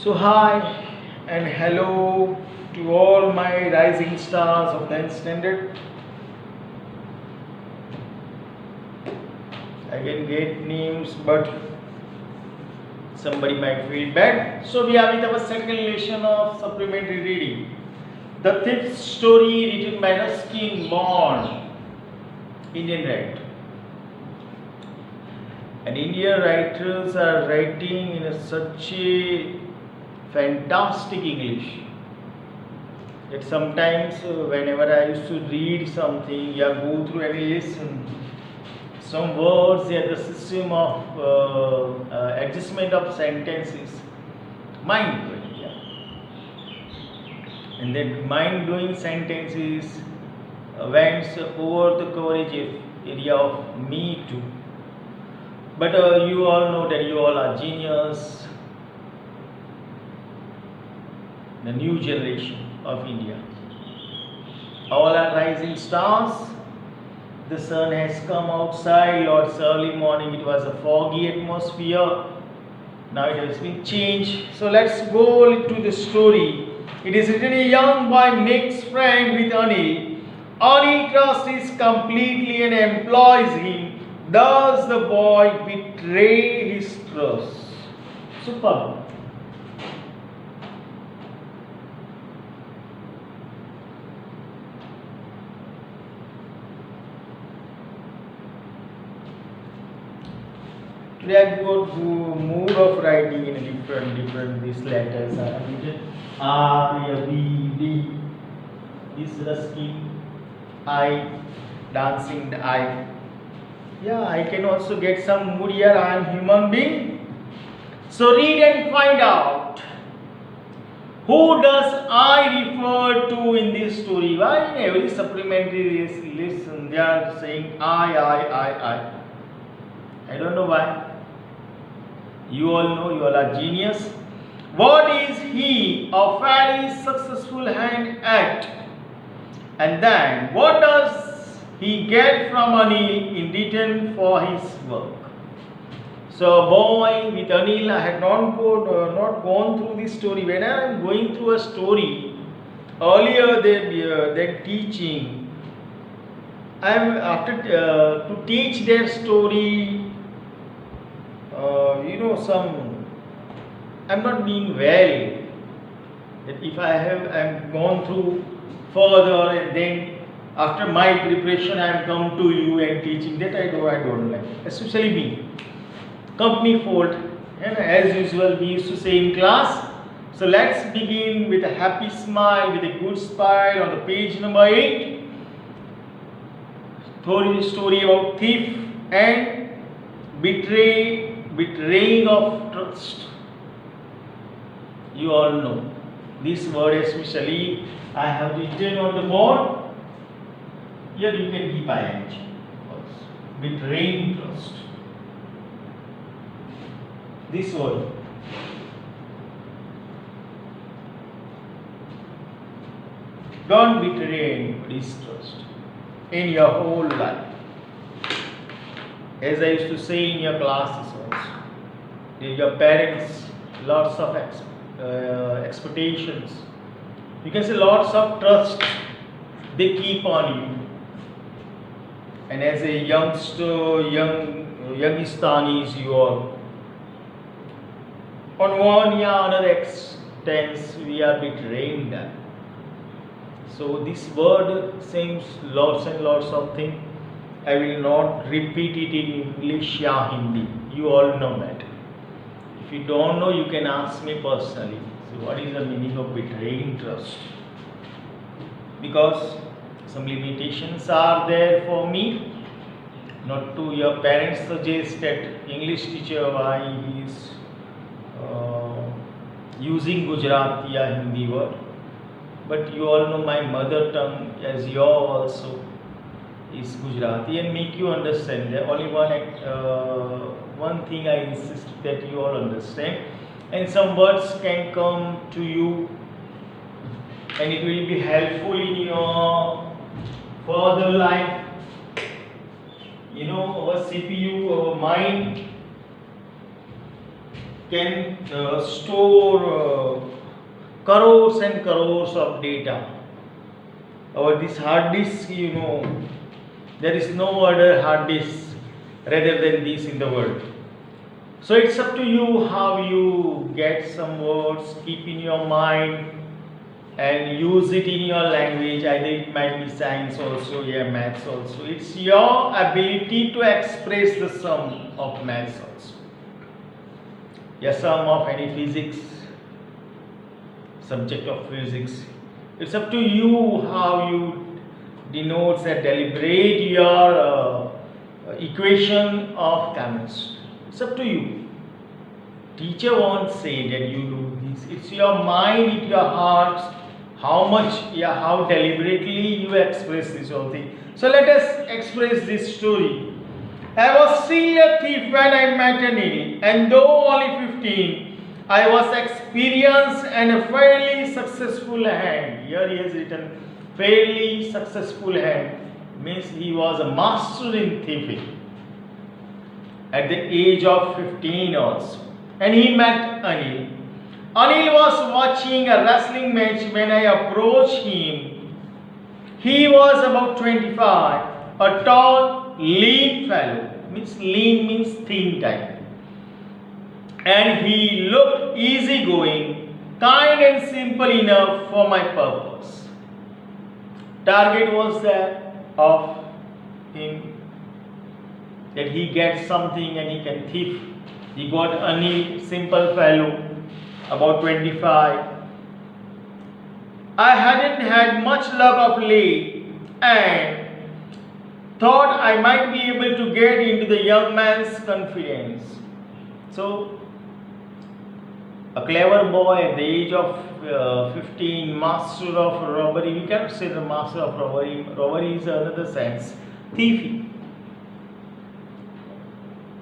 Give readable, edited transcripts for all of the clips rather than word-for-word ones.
So hi and hello to all my rising stars of 10th standard. Again great names, but somebody might feel bad. So we are with our second lesson of supplementary reading. The fifth story written by Ruskin Bond, Indian writer. And Indian writers are writing in such a fantastic English that sometimes whenever I used to read something or go through any lesson, some words and the system of adjustment of sentences, mind blowing, yeah. And that mind blowing sentences went over the coverage area of me too. But you all know that you all are genius, the new generation of India. All are rising stars. The sun has come outside, or it's early morning, it was a foggy atmosphere. Now it has been changed. So let's go to the story. It is written: a young boy makes friend with Anil. Anil trusts him completely and employs him. Does the boy betray his trust? Superb. Today I go to mood of writing in different these letters are written R, B, D. This Ruskin, I, dancing the I. Yeah, I can also get some mood here. I am human being. So read and find out. Who does I refer to in this story? Why in every supplementary lesson they are saying I. I don't know why. You all know, you all are genius. What is he? A fairly successful hand at? And then what does he get from Anil in return for his work? So a boy with Anil, I had not gone through this story. When I am going through a story, earlier than teaching, I am after to teach their story. I'm not being well. That if I'm gone through further and then after my preparation I am come to you and teaching, that I don't like. Especially me. Company fault. And as usual we used to say in class. So let's begin with a happy smile, with a good smile on the page number 8. Story about thief and betraying of trust. You all know this word, especially I have written on the board. Here you can keep ing. Betraying trust. This word. Don't betray anybody's trust in your whole life. As I used to say in your classes also, your parents, lots of expectations. You can say lots of trust they keep on you. And as a youngster, youngistanis, you all, on one or another extent, we are betraying them. So this word seems lots and lots of things. I will not repeat it in English or Hindi. You all know that. If you don't know, you can ask me personally. So what is the meaning of betraying trust? Because some limitations are there for me. Not to your parents suggest that English teacher why he is using Gujarati or Hindi word. But you all know my mother tongue, as your also, is Gujarati, and make you understand. There only one thing I insist that you all understand, and some words can come to you and it will be helpful in your further life. Our CPU, our mind can store crores and crores of data. Over this hard disk, there is no other hard disk rather than this in the world. So it's up to you how you get some words, keep in your mind and use it in your language. Either it might be science also, yeah, maths also. It's your ability to express the sum of maths also. Yeah, sum of any physics, subject of physics. It's up to you how you denote and deliberate your equation of chemistry. It's up to you. Teacher won't say that you do this. It's your mind, it's your heart, how deliberately you express this whole thing. So let us express this story. I was still a thief when I met Anil, and though only 15, I was experienced and a fairly successful hand. Here he has written fairly successful hand, means he was a master in thieving at the age of 15 also. And he met Anil. Anil was watching a wrestling match when I approached him. He was about 25, a tall, lean fellow. Lean means thin type. And he looked easygoing, kind and simple enough for my purpose. Target was that of him, that he gets something and he can thief. He got Anil, simple fellow, about 25. I hadn't had much luck of late and thought I might be able to get into the young man's confidence. So, a clever boy at the age of 15, master of robbery. We cannot say the master of robbery. Robbery is another sense. Thieving.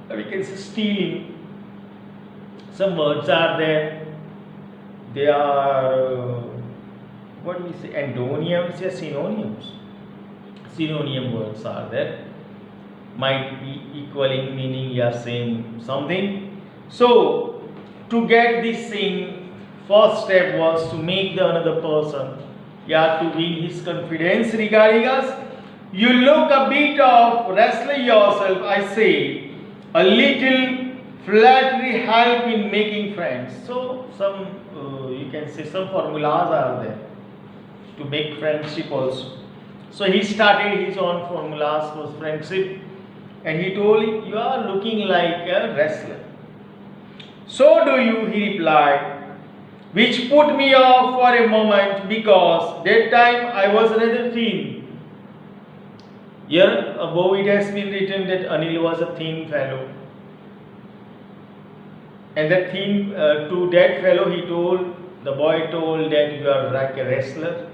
We can say stealing. Some words are there. They are, what do we say, antonyms or synonyms? Synonym words are there. Might be equaling meaning, yeah, same something. So, to get this thing, first step was to make the another person, yeah, to win his confidence regarding us. You look a bit of wrestling yourself, I say. A little flattery help in making friends. So some you can say some formulas are there to make friendship also. So he started his own formulas for friendship, and he told him, "You are looking like a wrestler." "So do you," he replied, which put me off for a moment because that time I was rather thin. Here above it has been written that Anil was a thin fellow. And that thin, to that fellow the boy told that you are like a wrestler.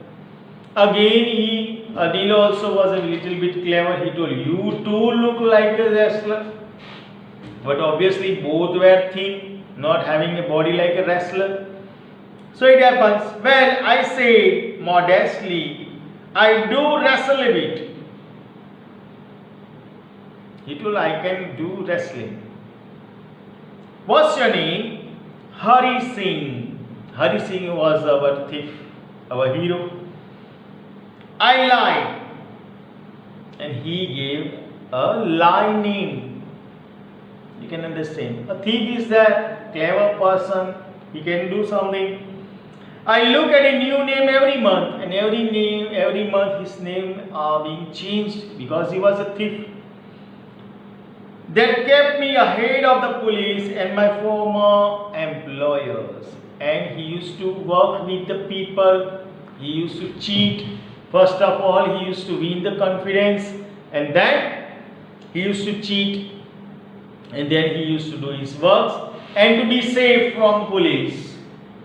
Again Anil also was a little bit clever. He told, you too look like a wrestler. But obviously both were thin, not having a body like a wrestler. So it happens. Well, I say modestly, I do wrestle a bit. He told, I can do wrestling. What's your name? Hari Singh. Hari Singh was our thief, our hero. I lied. And he gave a lie name. You can understand. A thief is that clever person. He can do something. I look at a new name every month, and every month his name are being changed because he was a thief. That kept me ahead of the police and my former employers. And he used to work with the people. He used to cheat. First of all, he used to win the confidence, and then he used to cheat, and then he used to do his works. And to be safe from police,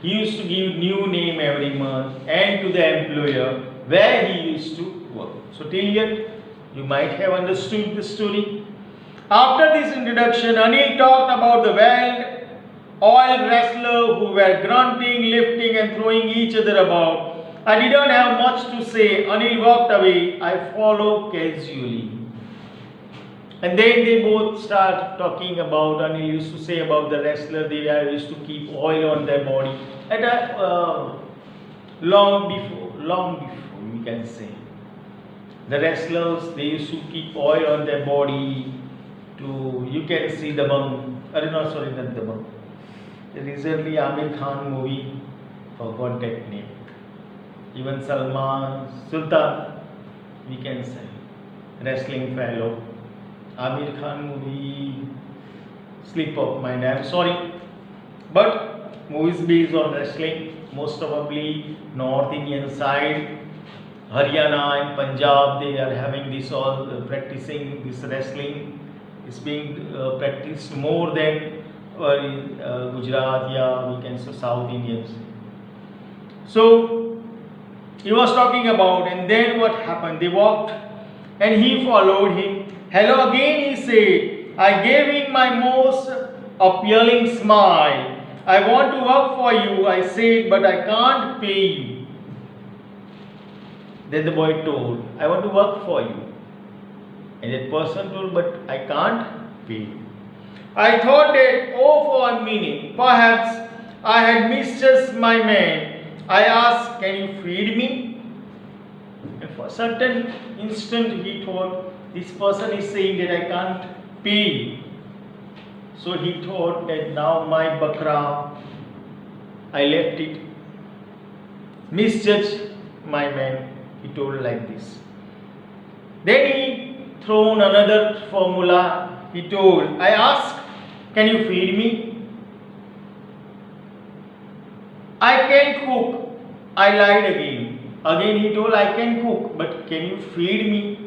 he used to give new name every month and to the employer where he used to work. So till yet, you might have understood the story. After this introduction, Anil talked about the well-oiled wrestlers who were grunting, lifting and throwing each other about. I didn't have much to say. Anil walked away. I followed casually. And then they both start talking about, and he used to say about the wrestler, they used to keep oil on their body. And long before, we can say, the wrestlers, they used to keep oil on their body to, you can see the bum, not the bum. Recently, Amir Khan movie, forgot that name. Even Salman, Sultan, we can say, wrestling fellow. Amir Khan movie, slip of mind, I am sorry. But movies based on wrestling, most probably North Indian side, Haryana and Punjab, they are having this all practicing this wrestling. It's being practiced more than in Gujarat, yeah, we can say South Indians. So he was talking about, and then what happened? They walked and he followed him. Hello again, he said. I gave him my most appealing smile. I want to work for you, I said, but I can't pay you. Then the boy told, I want to work for you. And that person told, but I can't pay you. I thought that, oh, for a minute, perhaps I had misjudged my man. I asked, can you feed me? And for a certain instant he thought, this person is saying that I can't pay you. So he thought that now my bakra, I left it. Misjudged my man, he told like this. Then he thrown another formula. He told, I asked, can you feed me? I can cook. I lied again. Again he told, I can cook, but can you feed me?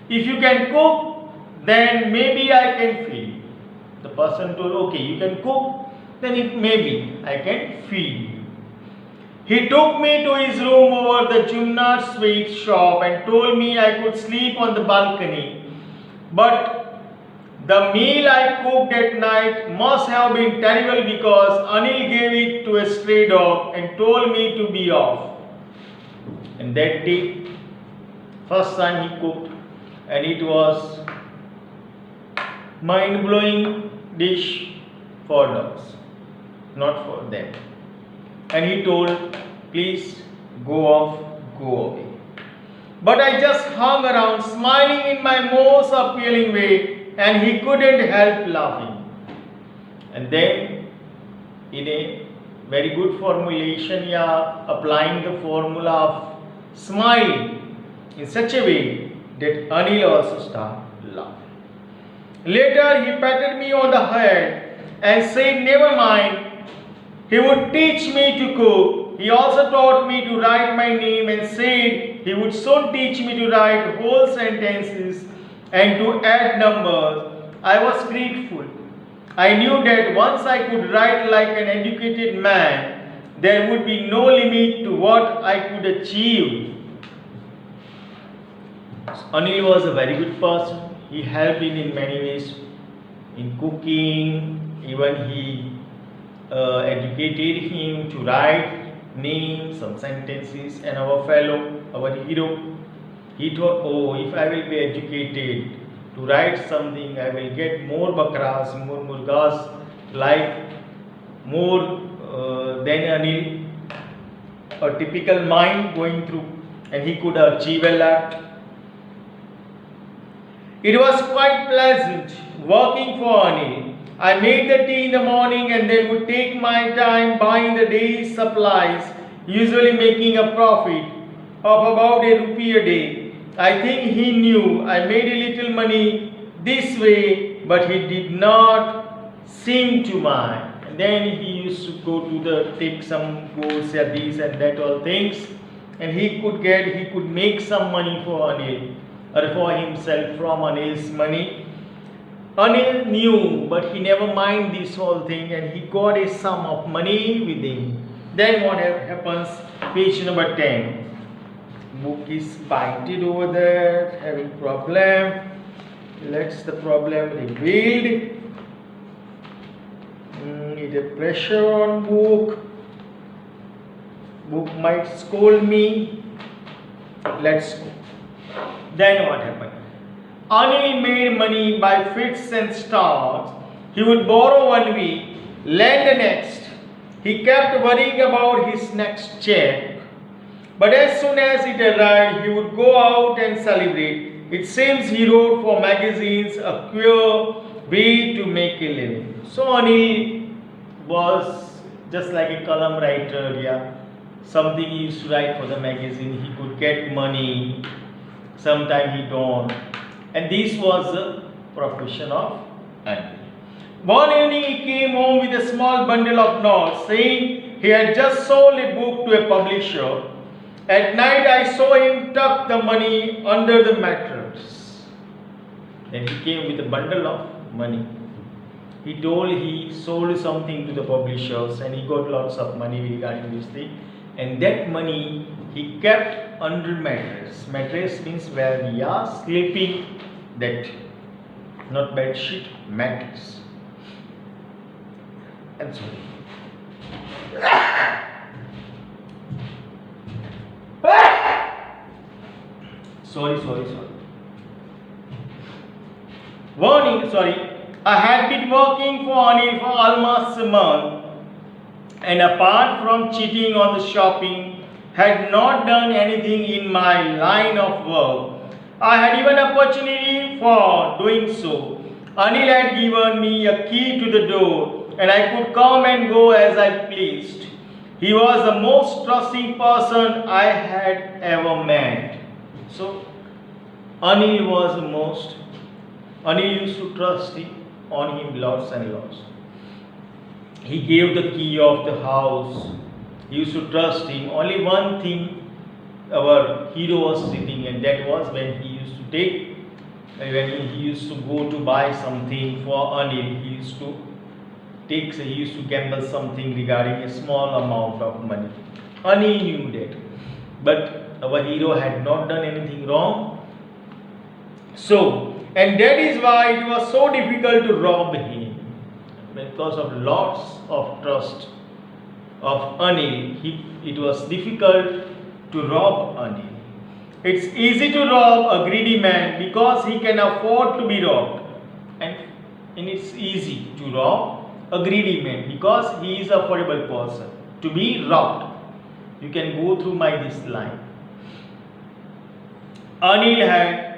If you can cook, then maybe I can feed you. The person told, okay, you can cook, then maybe I can feed you. He took me to his room over the Jumna sweet shop and told me I could sleep on the balcony. But the meal I cooked at night must have been terrible because Anil gave it to a stray dog and told me to be off. And that day, first time he cooked, and it was mind-blowing dish for dogs, not for them. And he told, please go off, go away. But I just hung around smiling in my most appealing way, and he couldn't help laughing. And then in a very good formulation, yeah, applying the formula of smiling in such a way that Anil also started laughing. Later he patted me on the head and said, never mind, he would teach me to cook. He also taught me to write my name and said he would soon teach me to write whole sentences and to add numbers. I was grateful. I knew that once I could write like an educated man, there would be no limit to what I could achieve. Anil was a very good person. He helped in many ways in cooking. Even he educated him to write names, some sentences. And our fellow, our hero, he thought, oh, if I will be educated to write something, I will get more bakras, more murgas, like more than Anil, a typical mind going through, and he could achieve a lot. It was quite pleasant working for Anil. I made the tea in the morning and then would take my time buying the day's supplies, usually making a profit of about ₹1 a day. I think he knew I made a little money this way, but he did not seem to mind. And then he used to go to take some goods, these and that all things, and he could make some money for Anil, or for himself from Anil's money. Anil knew, but he never mind this whole thing, and he got a sum of money with him. Then what happens? Page number 10. Book is bited over there, having problem. Let's the problem revealed. Need a pressure on book. Book might scold me. Let's go. Then what happened? Anil made money by fits and starts. He would borrow one week, lend the next. He kept worrying about his next check. But as soon as it arrived, he would go out and celebrate. It seems he wrote for magazines, a queer way to make a living. So Anil was just like a column writer, yeah. Something he used to write for the magazine. He could get money, sometimes he don't. And this was the profession of Anil. One evening he came home with a small bundle of notes, saying he had just sold a book to a publisher. At night I saw him tuck the money under the mattress. Then he came with a bundle of money. He told he sold something to the publishers and he got lots of money regarding this thing. And that money he kept under mattress. Mattress means where we are sleeping, that, not bed sheet, mattress. And sorry. I had been working for Anil for almost a month, and apart from cheating on the shopping, had not done anything in my line of work. I had even opportunity for doing so. Anil had given me a key to the door, and I could come and go as I pleased. He was the most trusting person I had ever met. So, Anil used to trust on him lots and lots. He gave the key of the house. He used to trust him. Only one thing our hero was sitting, and that was when he used to go to buy something for Anil, he used to gamble something regarding a small amount of money. Anil knew that. But our hero had not done anything wrong. And that is why it was so difficult to rob him. Because of lots of trust of Anil, it was difficult to rob Anil. It's easy to rob a greedy man because he can afford to be robbed. And it's easy to rob a greedy man because he is a affordable person to be robbed. You can go through this line. Anil had,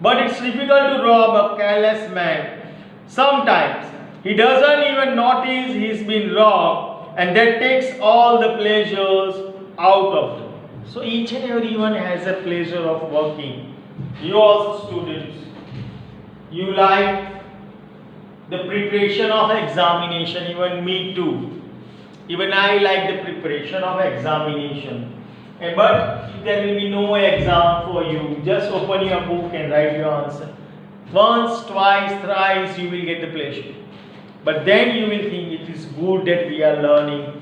but it's difficult to rob a careless man. Sometimes he doesn't even notice he's been robbed, and that takes all the pleasures out of them. So each and everyone has a pleasure of working. You also students, you like the preparation of examination, even me too. Even I like the preparation of examination. But there will be no exam for you. Just open your book and write your answer. Once, twice, thrice you will get the pleasure. But then you will think it is good that we are learning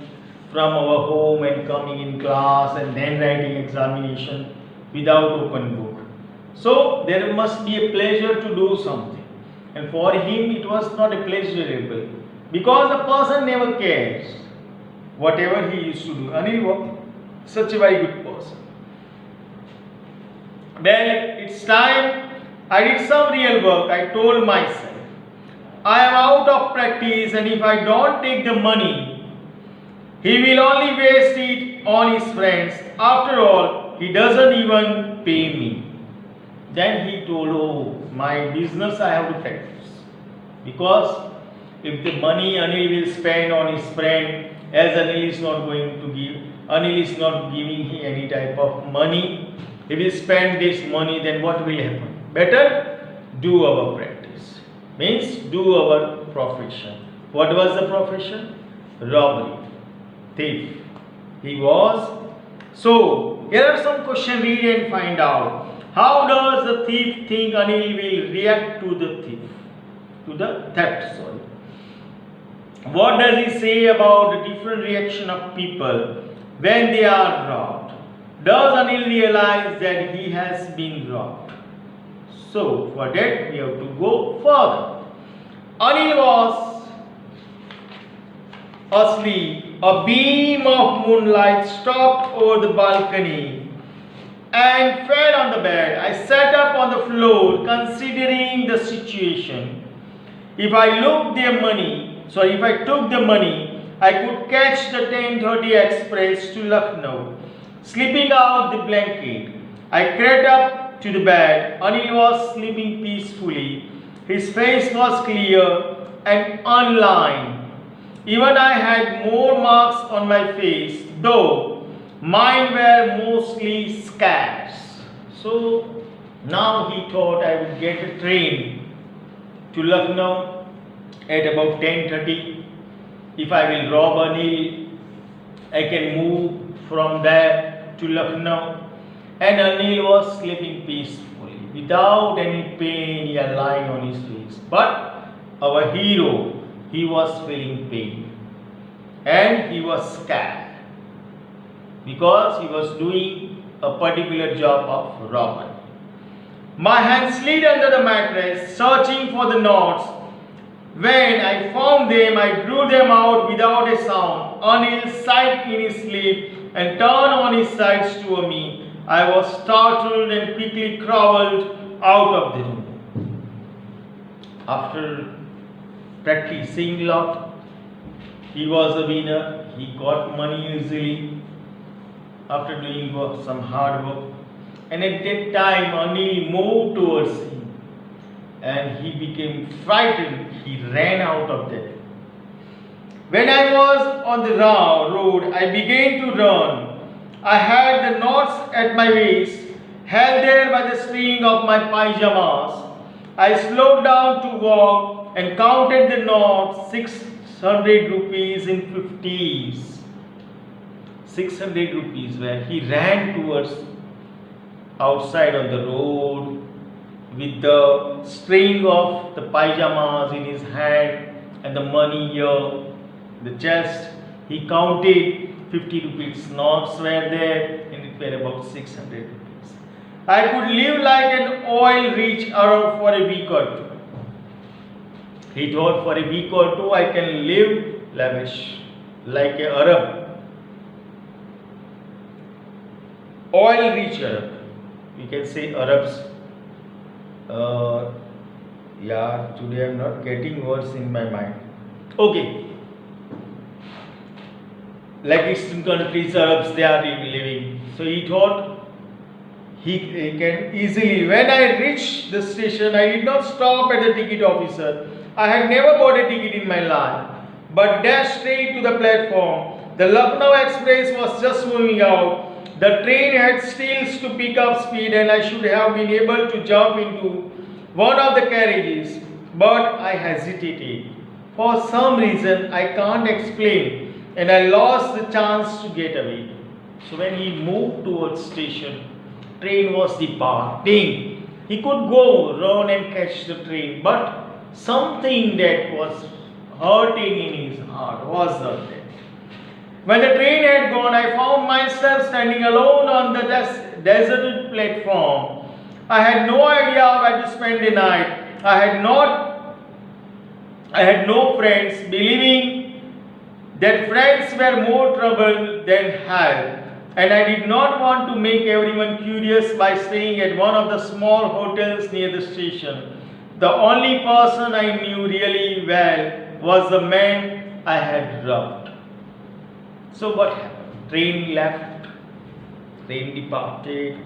from our home and coming in class and then writing examination without open book. So there must be a pleasure to do something. And for him it was not a pleasurable, because the person never cares whatever he used to do. Anil was such a very good person. Well, it's time I did some real work. I told myself, I am out of practice, and if I don't take the money, he will only waste it on his friends. After all, he doesn't even pay me. Then he told, oh, my business I have to practice. Because if the money Anil will spend on his friend, as Anil is not going to give, Anil is not giving him any type of money, if we spend this money, then what will happen? Better do our practice. Means do our profession. What was the profession? Robbery, thief. He was. So here are some questions. Read and find out. How does the thief think Anil will react to the thief? To the theft, sorry. What does he say about the different reaction of people when they are robbed? Does Anil realize that he has been robbed? So for that we have to go further. Anil was asleep. A beam of moonlight stopped over the balcony. and fell on the bed. I sat up on the floor considering the situation. If I took the money, I could catch the 10:30 express to Lucknow. Slipping out the blanket, I crept up to the bed. Anil was sleeping peacefully. His face was clear and unlined. Even I had more marks on my face, though mine were mostly scars. So now he thought I would get a train to Lucknow at about 10:30. If I will rob Anil, I can move from there to Lucknow. And Anil was sleeping peacefully without any pain or line on his face. But our hero, he was feeling pain and he was scared because he was doing a particular job of robbery. My hand slid under the mattress, searching for the notes. When I found them, I drew them out without a sound. Anil sighed in his sleep and turned on his sides to me. I was startled and quickly crawled out of the room. After practicing a lot, he was a winner. He got money easily after doing some hard work. And at that time, Anil moved towards him and he became frightened. He ran out of there. When I was on the road, I began to run. I had the knots at my waist, held there by the string of my pyjamas. I slowed down to walk and counted the knots, 600 rupees in 50s. 600 rupees, where he ran towards outside on the road with the string of the pyjamas in his hand and the money here, the chest. He counted 50 rupees notes were there and it were about 600 rupees. I could live like an oil-rich Arab for a week or two. He thought for a week or two I can live lavish like an Arab. Oil-rich Arab. We can say Arabs. Today I am not getting words in my mind. Okay. Like Eastern countries, Arabs, they are living. So he thought he can easily. When I reached the station, I did not stop at the ticket officer. I had never bought a ticket in my life, but dashed straight to the platform. The Lucknow Express was just moving out. The train had still to pick up speed and I should have been able to jump into one of the carriages, but I hesitated. For some reason I can't explain, and I lost the chance to get away. So when he moved towards station, train was departing. He could go, run and catch the train, but something that was hurting in his heart was not there. When the train had gone, I found myself standing alone on the deserted platform. I had no idea where to spend the night. I had no friends, believing that friends were more trouble than help. And I did not want to make everyone curious by staying at one of the small hotels near the station. The only person I knew really well was the man I had robbed. So what happened? Train left, train departed.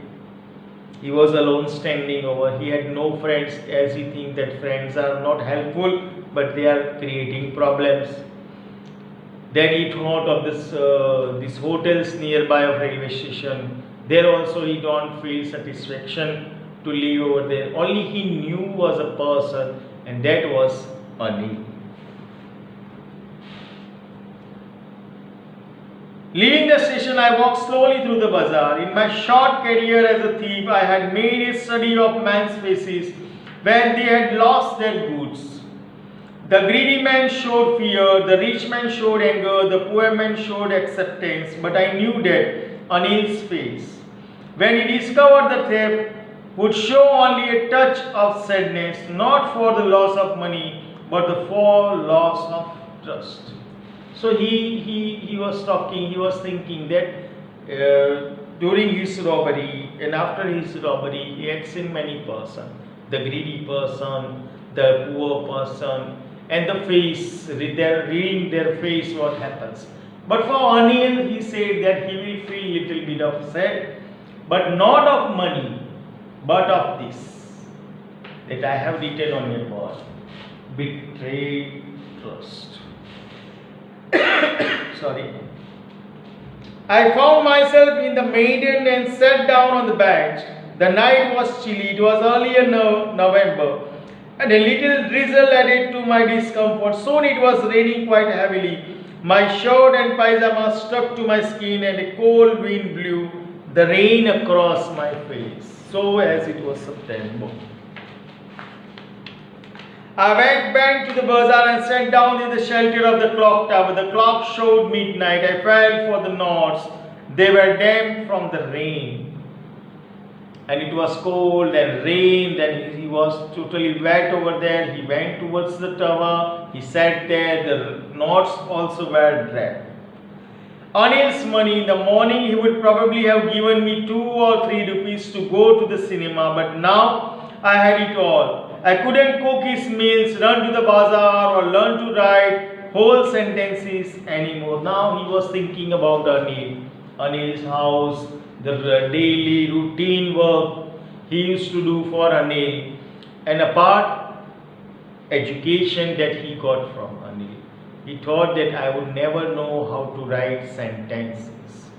He was alone standing over. He had no friends, as he thinks that friends are not helpful, but they are creating problems. Then he thought of these hotels nearby of railway station. There also he don't feel satisfaction to live over there. Only he knew was a person, and that was Anil. Leaving the station, I walked slowly through the bazaar. In my short career as a thief, I had made a study of men's faces when they had lost their goods. The greedy man showed fear, the rich man showed anger, the poor man showed acceptance. But I knew that Anil's face, when he discovered the theft, would show only a touch of sadness, not for the loss of money, but for loss of trust. So he was talking, he was thinking that during his robbery and after his robbery, he had seen many persons, the greedy person, the poor person, and the face, they're reading their face what happens. But for Anil, he said that he will feel little bit of sad, but not of money, but of this, that I have written on your board, betrayed trust. Sorry. I found myself in the maiden and sat down on the bench. The night was chilly, it was early in November, and a little drizzle added to my discomfort. Soon it was raining quite heavily. My shirt and pyjama stuck to my skin, and a cold wind blew the rain across my face, so as it was September. I went back to the bazaar and sat down in the shelter of the clock tower. The clock showed midnight. I felt for the knots. They were damp from the rain. And it was cold and rained, and he was totally wet over there. He went towards the tower. He sat there. The knots also were damp. Anil's money, in the morning he would probably have given me 2 or 3 rupees to go to the cinema, but now I had it all. I couldn't cook his meals, run to the bazaar, or learn to write whole sentences anymore. Now he was thinking about Anil, Anil's house, the daily routine work he used to do for Anil, and apart, education that he got from Anil. He thought that I would never know how to write sentences.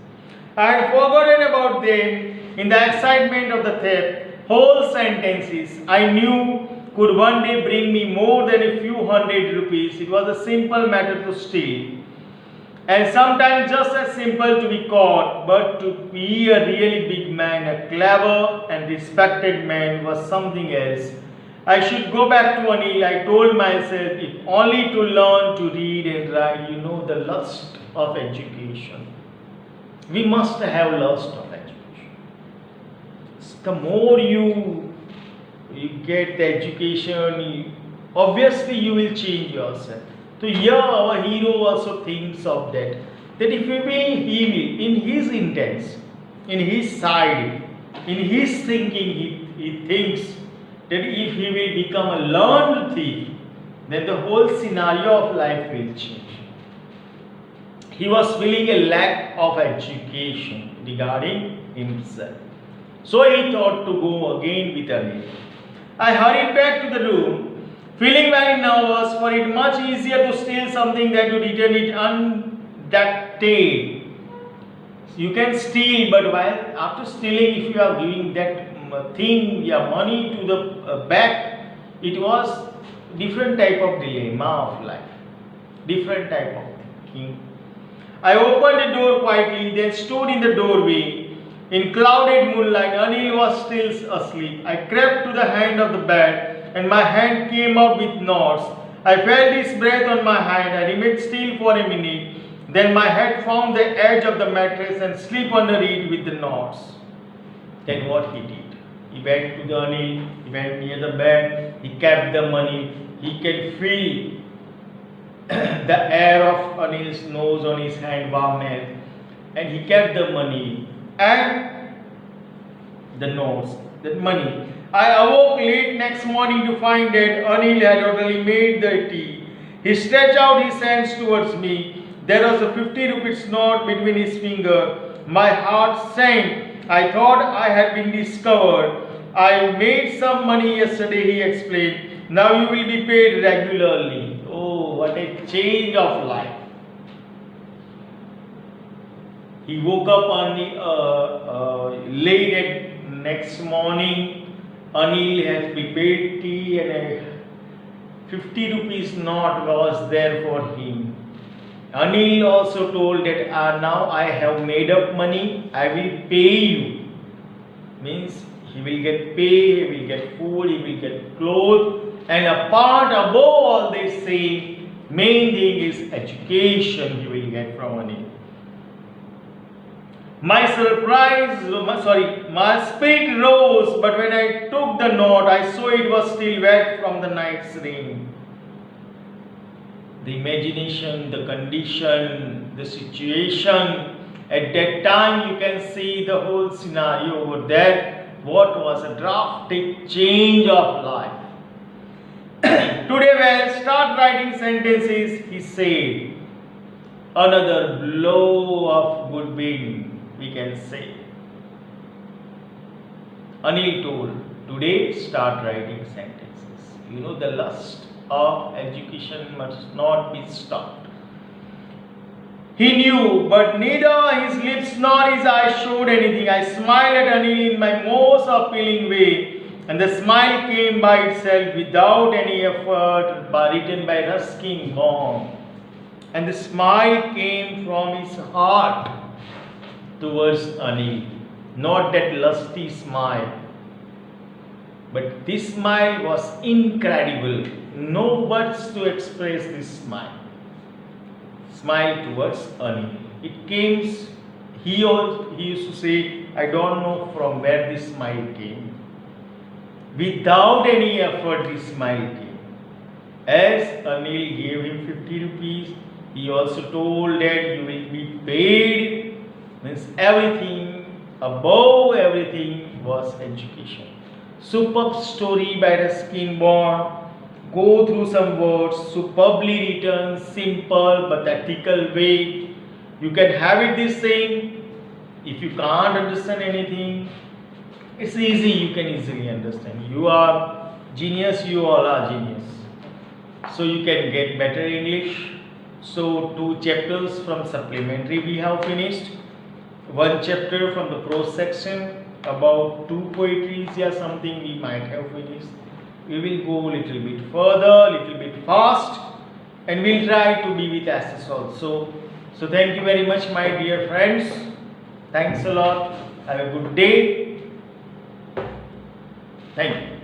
I had forgotten about them in the excitement of the theft. Whole sentences I knew could one day bring me more than a few hundred rupees. It was a simple matter to steal, and sometimes just as simple to be caught, but to be a really big man, a clever and respected man, was something else. I should go back to Anil, I told myself, if only to learn to read and write. You know, the lust of education. We must have lust of education. The more you get the education, obviously you will change yourself. So here our hero also thinks of that. That if he will, in his intents, in his side, in his thinking, he thinks that if he will become a learned thief, then the whole scenario of life will change. He was feeling a lack of education regarding himself. So he thought to go again with Anil. I hurried back to the room, feeling very nervous, for it much easier to steal something than to return it undetected. You can steal, but while after stealing, if you are giving that thing, your money to the back, it was different type of dilemma of life, different type of thinking. I opened the door quietly, then stood in the doorway. In clouded moonlight, Anil was still asleep. I crept to the hand of the bed, and my hand came up with knots. I felt his breath on my hand. I remained still for a minute. Then my head found the edge of the mattress and slipped under it with the knots. Then what he did? He went to the Anil, he went near the bed, he kept the money. He can feel the air of Anil's nose on his hand, warmth, and he kept the money and the notes, that money. I awoke late next morning to find that Anil had already made the tea. He stretched out his hands towards me. There was a 50 rupees note between his fingers. My heart sank. I thought I had been discovered. I made some money yesterday, he explained. Now you will be paid regularly. Oh, what a change of life. He woke up late at next morning. Anil had prepared tea and a 50 rupees note was there for him. Anil also told that now I have made up money, I will pay you. Means he will get pay, he will get food, he will get clothes, and apart above all they say, main thing is education he will get from Anil. My spirit rose, but when I took the note, I saw it was still wet from the night's rain. The imagination, the condition, the situation At that time, you can see the whole scenario over there. What was a drastic change of life. Today, when I start writing sentences, he said, another blow of good wind, we can say. Anil told, today start writing sentences. You know, the lust of education must not be stopped. He knew, but neither his lips nor his eyes showed anything. I smiled at Anil in my most appealing way, and the smile came by itself without any effort, written by Ruskin Bond. And the smile came from his heart towards Anil, not that lusty smile. But this smile was incredible. No words to express this smile. Smile towards Anil. It came, he used to say, I don't know from where this smile came. Without any effort, this smile came. As Anil gave him 50 rupees, he also told that you will be paid. Means everything, above everything was education. Superb story by Ruskin Bond. Go through some words, superbly written, simple but ethical way. You can have it this same. If you can't understand anything, it's easy, you can easily understand. You are genius, you all are genius. So you can get better English. So 2 chapters from supplementary we have finished. 1 chapter from the prose section, about 2 poetries or something we might have finished. We will go a little bit further, little bit fast, and we'll try to be with SS also. So thank you very much, my dear friends. Thanks a lot. Have a good day. Thank you.